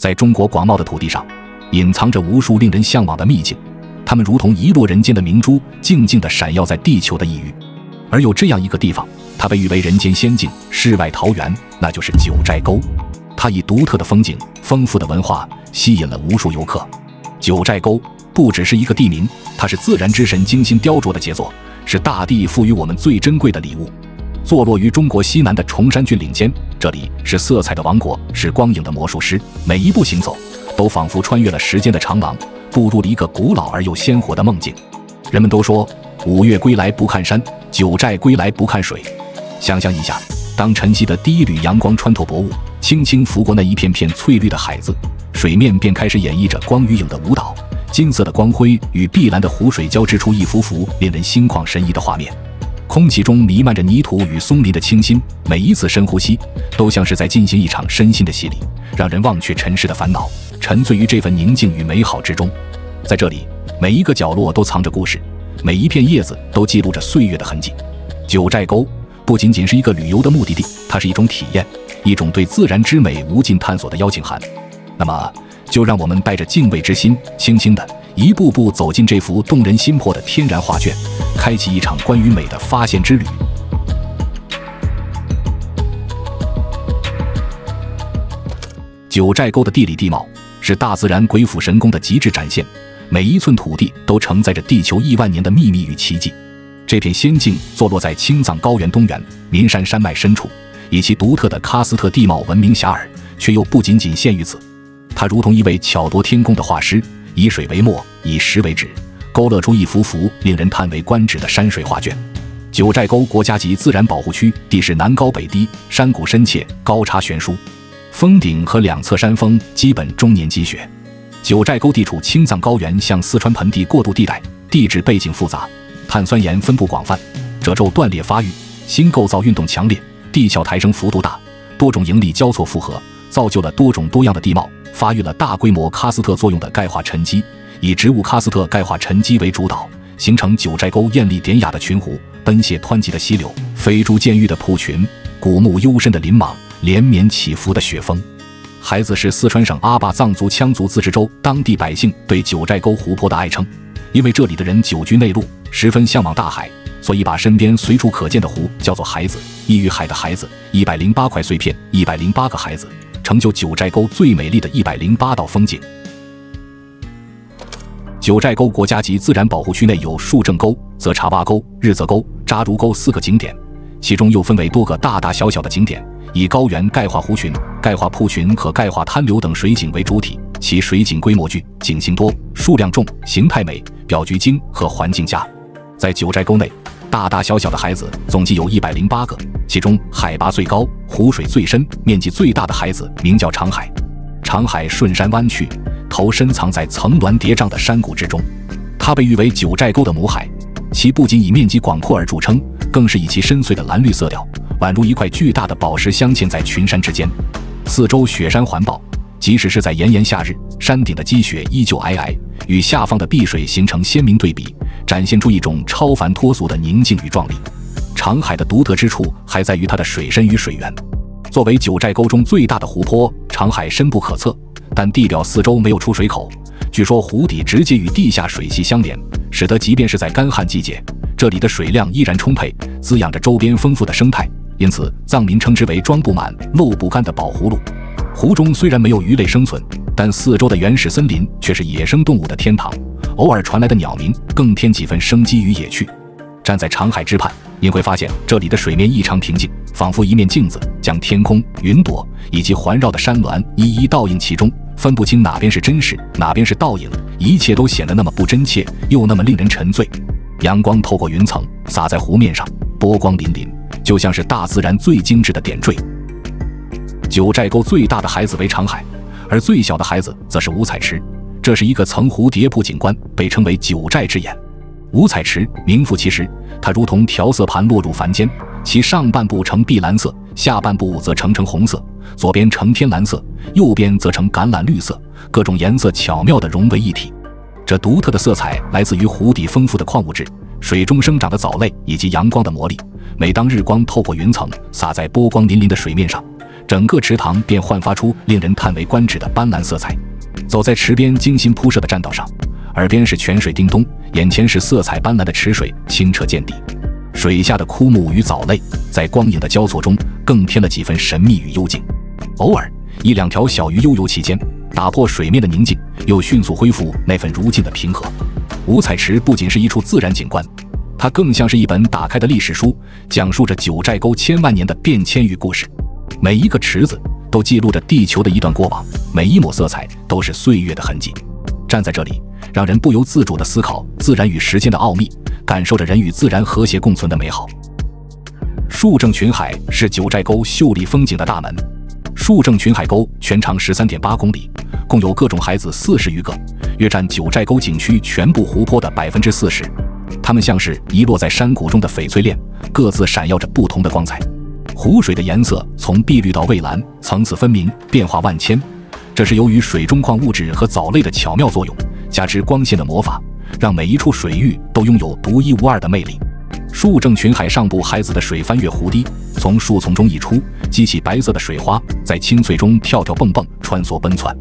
在中国广袤的土地上，隐藏着无数令人向往的秘境，它们如同遗落人间的明珠，静静地闪耀在地球的异域。而有这样一个地方，它被誉为人间仙境、世外桃源，那就是九寨沟。它以独特的风景、丰富的文化吸引了无数游客。九寨沟不只是一个地名，它是自然之神精心雕琢的杰作，是大地赋予我们最珍贵的礼物。坐落于中国西南的崇山峻岭间，这里是色彩的王国，是光影的魔术师。每一步行走，都仿佛穿越了时间的长廊，步入了一个古老而又鲜活的梦境。人们都说，五岳归来不看山，九寨归来不看水。想象一下，当晨曦的第一缕阳光穿透薄雾，轻轻拂过那一片片翠绿的海子，水面便开始演绎着光与影的舞蹈，金色的光辉与碧蓝的湖水交织出一幅幅令人心旷神怡的画面。空气中弥漫着泥土与松林的清新，每一次深呼吸都像是在进行一场身心的洗礼，让人忘却尘世的烦恼，沉醉于这份宁静与美好之中。在这里，每一个角落都藏着故事，每一片叶子都记录着岁月的痕迹。九寨沟不仅仅是一个旅游的目的地，它是一种体验，一种对自然之美无尽探索的邀请函。那么，就让我们带着敬畏之心，轻轻地一步步走进这幅动人心魄的天然画卷，开启一场关于美的发现之旅。九寨沟的地理地貌是大自然鬼斧神工的极致展现，每一寸土地都承载着地球亿万年的秘密与奇迹。这片仙境坐落在青藏高原东缘岷山山脉深处，以其独特的喀斯特地貌闻名遐迩，却又不仅仅限于此。它如同一位巧夺天工的画师，以水为墨，以石为纸，勾勒出一幅幅令人叹为观止的山水画卷。九寨沟国家级自然保护区地势南高北低，山谷深切，高差悬殊，峰顶和两侧山峰基本终年积雪。九寨沟地处青藏高原向四川盆地过渡地带，地质背景复杂，碳酸盐分布广泛，褶皱断裂发育，新构造运动强烈，地壳抬升幅度大，多种营力交错复合，造就了多种多样的地貌，发育了大规模喀斯特作用的钙化沉积，以植物喀斯特钙化沉积为主导，形成九寨沟艳丽典雅的群湖，奔泻湍急的溪流，飞珠溅玉的瀑群，古木幽深的林莽，连绵起伏的雪峰。孩子是四川省阿坝藏族羌族自治州当地百姓对九寨沟湖泊的爱称，因为这里的人久居内陆，十分向往大海，所以把身边随处可见的湖叫做孩子。异于海的孩子，108块碎片，108个孩子，成就九寨沟最美丽的108道风景。九寨沟国家级自然保护区内有树正沟、泽查洼沟、日泽沟、扎如沟4个景点，其中又分为多个大大小小的景点，以高原钙化湖群、钙化瀑群和钙化滩流等水景为主体，其水景规模巨，景性多，数量众，形态美，表局精和环境佳。在九寨沟内，大大小小的孩子总计有108个，其中海拔最高、湖水最深、面积最大的孩子名叫长海。长海顺山弯曲，头深藏在层峦叠嶂的山谷之中，它被誉为九寨沟的母海。其不仅以面积广阔而著称，更是以其深邃的蓝绿色调，宛如一块巨大的宝石镶嵌在群山之间。四周雪山环抱，即使是在炎炎夏日，山顶的积雪依旧皑皑，与下方的碧水形成鲜明对比，展现出一种超凡脱俗的宁静与壮丽。长海的独特之处还在于它的水深与水源。作为九寨沟中最大的湖泊，长海深不可测，但地表四周没有出水口，据说湖底直接与地下水系相连，使得即便是在干旱季节，这里的水量依然充沛，滋养着周边丰富的生态，因此藏民称之为装不满、漏不干的宝葫芦。湖中虽然没有鱼类生存，但四周的原始森林却是野生动物的天堂，偶尔传来的鸟鸣更添几分生机与野趣。站在长海之畔，您会发现这里的水面异常平静，仿佛一面镜子，将天空、云朵以及环绕的山峦一一倒映其中，分不清哪边是真实，哪边是倒影，一切都显得那么不真切，又那么令人沉醉。阳光透过云层洒在湖面上，波光粼粼，就像是大自然最精致的点缀。九寨沟最大的孩子为长海，而最小的孩子则是五彩池，这是一个层湖叠瀑景观，被称为九寨之眼。五彩池名副其实，它如同调色盘落入凡间，其上半部呈碧蓝色，下半部则呈红色，左边呈天蓝色，右边则呈橄榄绿色，各种颜色巧妙地融为一体。这独特的色彩来自于湖底丰富的矿物质、水中生长的藻类以及阳光的魔力。每当日光透过云层洒在波光粼粼的水面上，整个池塘便焕发出令人叹为观止的斑斓色彩。走在池边精心铺设的栈道上，耳边是泉水叮咚，眼前是色彩斑斓的池水清澈见底，水下的枯木与藻类在光影的交错中更添了几分神秘与幽静。偶尔一两条小鱼悠游其间，打破水面的宁静，又迅速恢复那份如镜的平和。五彩池不仅是一处自然景观，它更像是一本打开的历史书，讲述着九寨沟千万年的变迁与故事。每一个池子都记录着地球的一段过往，每一抹色彩都是岁月的痕迹。站在这里，让人不由自主地思考自然与时间的奥秘，感受着人与自然和谐共存的美好。树正群海是九寨沟秀丽风景的大门。树正群海沟全长13.8公里，共有各种海子40余个，约占九寨沟景区全部湖泊的40%。它们像是遗落在山谷中的翡翠链，各自闪耀着不同的光彩。湖水的颜色从碧绿到蔚蓝，层次分明，变化万千。这是由于水中矿物质和藻类的巧妙作用，加之光线的魔法，让每一处水域都拥有独一无二的魅力。树正群海上部海子的水翻越湖堤，从树丛中溢出，激起白色的水花，在青翠中跳跳蹦蹦，穿梭奔窜。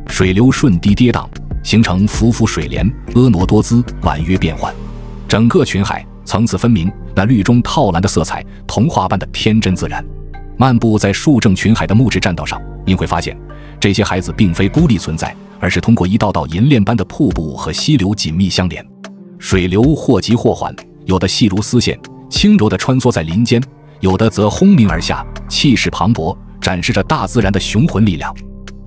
水流顺堤跌宕，形成浮浮水帘，婀娜多姿，婉约变幻。整个群海层次分明，那绿中套蓝的色彩，童话般的天真自然。漫步在树正群海的木质栈道上，您会发现，这些海子并非孤立存在，而是通过一道道银链般的瀑布和溪流紧密相连。水流或急或缓，有的细如丝线，轻柔地穿梭在林间，有的则轰鸣而下，气势磅礴，展示着大自然的雄浑力量。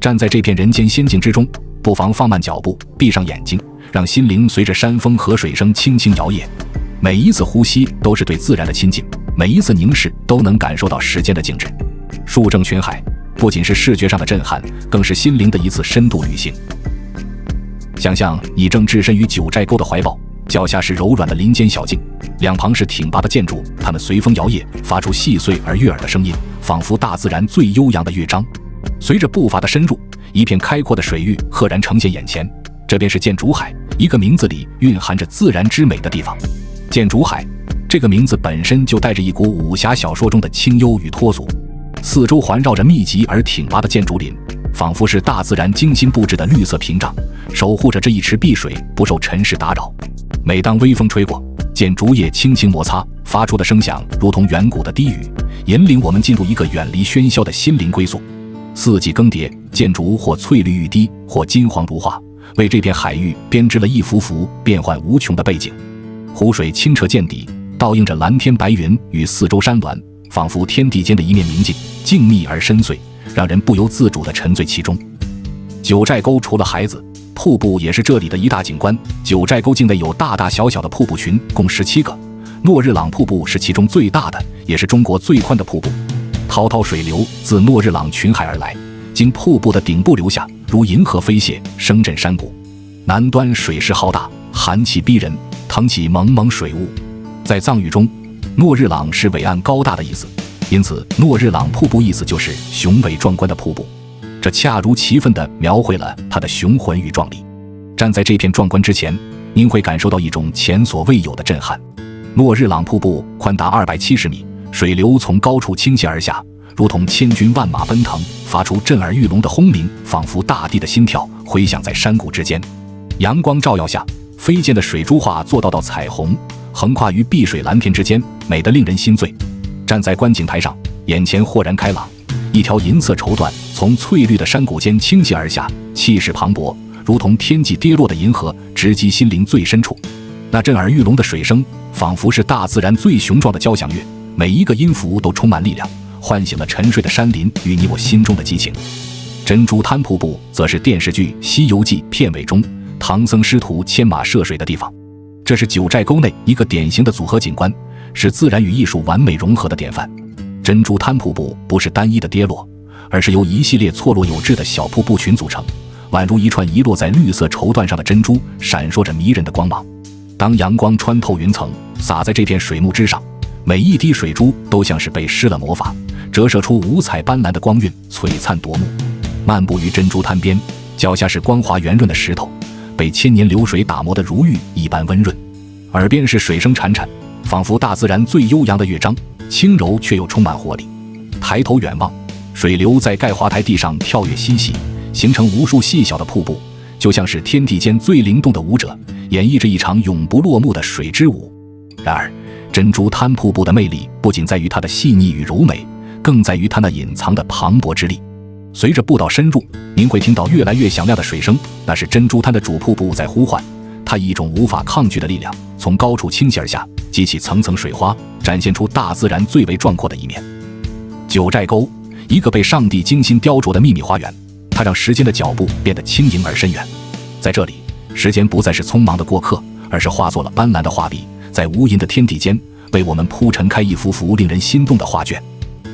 站在这片人间仙境之中，不妨放慢脚步，闭上眼睛，让心灵随着山风和水声轻轻摇曳。每一次呼吸都是对自然的亲近，每一次凝视都能感受到时间的静止。树正群海不仅是视觉上的震撼，更是心灵的一次深度旅行。想象你正置身于九寨沟的怀抱，脚下是柔软的林间小径，两旁是挺拔的建筑，它们随风摇曳，发出细碎而悦耳的声音，仿佛大自然最悠扬的乐章。随着步伐的深入，一片开阔的水域赫然呈现眼前，这便是箭竹海，一个名字里蕴含着自然之美的地方。箭竹海这个名字本身就带着一股武侠小说中的清幽与脱俗，四周环绕着密集而挺拔的箭竹林，仿佛是大自然精心布置的绿色屏障，守护着这一池碧水不受尘世打扰。每当微风吹过，见竹叶轻轻摩擦，发出的声响如同远古的低语，引领我们进入一个远离喧嚣的心灵归宿。四季更迭，箭竹或翠绿欲滴，或金黄如画，为这片海域编织了一幅幅变幻无穷的背景。湖水清澈见底，倒映着蓝天白云与四周山峦，仿佛天地间的一面明镜，静谧而深邃，让人不由自主地沉醉其中。九寨沟除了海子，瀑布也是这里的一大景观。九寨沟境内有大大小小的瀑布群，共17个。诺日朗瀑布是其中最大的，也是中国最宽的瀑布。滔滔水流自诺日朗群海而来，经瀑布的顶部流下，如银河飞泻，声震山谷。南端水势浩大，寒气逼人，腾起蒙蒙水雾。在藏语中，诺日朗是伟岸高大的意思，因此诺日朗瀑布意思就是雄伟壮观的瀑布。这恰如其分地描绘了它的雄浑与壮丽。站在这片壮观之前，您会感受到一种前所未有的震撼。诺日朗瀑布宽达270米，水流从高处倾泻而下，如同千军万马奔腾，发出震耳欲聋的轰鸣，仿佛大地的心跳回响在山谷之间。阳光照耀下，飞溅的水珠画做道彩虹，横跨于碧水蓝天之间，美得令人心醉。站在观景台上，眼前豁然开朗，一条银色绸缎从翠绿的山谷间倾泻而下，气势磅礴，如同天际跌落的银河，直击心灵最深处。那震耳欲聋的水声，仿佛是大自然最雄壮的交响乐，每一个音符都充满力量，唤醒了沉睡的山林与你我心中的激情。珍珠滩瀑布则是电视剧《西游记》片尾中唐僧师徒牵马涉水的地方，这是九寨沟内一个典型的组合景观，是自然与艺术完美融合的典范。珍珠滩瀑布不是单一的跌落，而是由一系列错落有致的小瀑布群组成，宛如一串遗落在绿色绸缎上的珍珠，闪烁着迷人的光芒。当阳光穿透云层，洒在这片水幕之上，每一滴水珠都像是被施了魔法，折射出五彩斑斓的光晕，璀璨夺目。漫步于珍珠滩边，脚下是光滑圆润的石头，被千年流水打磨得如玉一般温润，耳边是水声潺潺，仿佛大自然最悠扬的乐章，轻柔却又充满活力。抬头远望，水流在钙华台地上跳跃嬉戏，形成无数细小的瀑布，就像是天地间最灵动的舞者，演绎着一场永不落幕的水之舞。然而，珍珠滩瀑布的魅力不仅在于它的细腻与柔美，更在于它那隐藏的磅礴之力。随着步道深入，您会听到越来越响亮的水声，那是珍珠滩的主瀑布在呼唤。它以一种无法抗拒的力量，从高处倾泻而下，激起层层水花，展现出大自然最为壮阔的一面。九寨沟，一个被上帝精心雕琢的秘密花园，它让时间的脚步变得轻盈而深远。在这里，时间不再是匆忙的过客，而是化作了斑斓的画笔，在无垠的天地间为我们铺陈开一幅幅令人心动的画卷。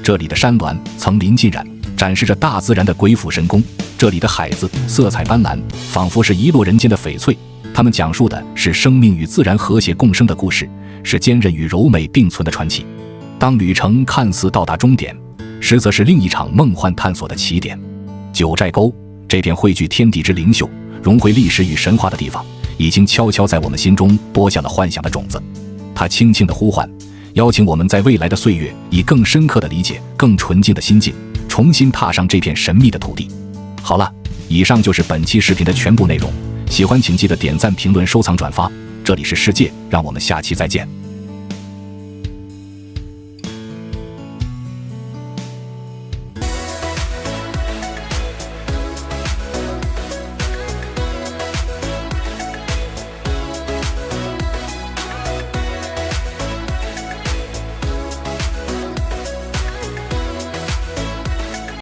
这里的山峦层林尽染，展示着大自然的鬼斧神工；这里的海子色彩斑斓，仿佛是遗落人间的翡翠。它们讲述的是生命与自然和谐共生的故事，是坚韧与柔美并存的传奇。当旅程看似到达终点，实则是另一场梦幻探索的起点。九寨沟，这片汇聚天地之灵秀、融汇历史与神话的地方，已经悄悄在我们心中播下了幻想的种子。它轻轻地呼唤，邀请我们在未来的岁月，以更深刻的理解、更纯净的心境，重新踏上这片神秘的土地。好了，以上就是本期视频的全部内容。喜欢请记得点赞、评论、收藏、转发。这里是世界，让我们下期再见。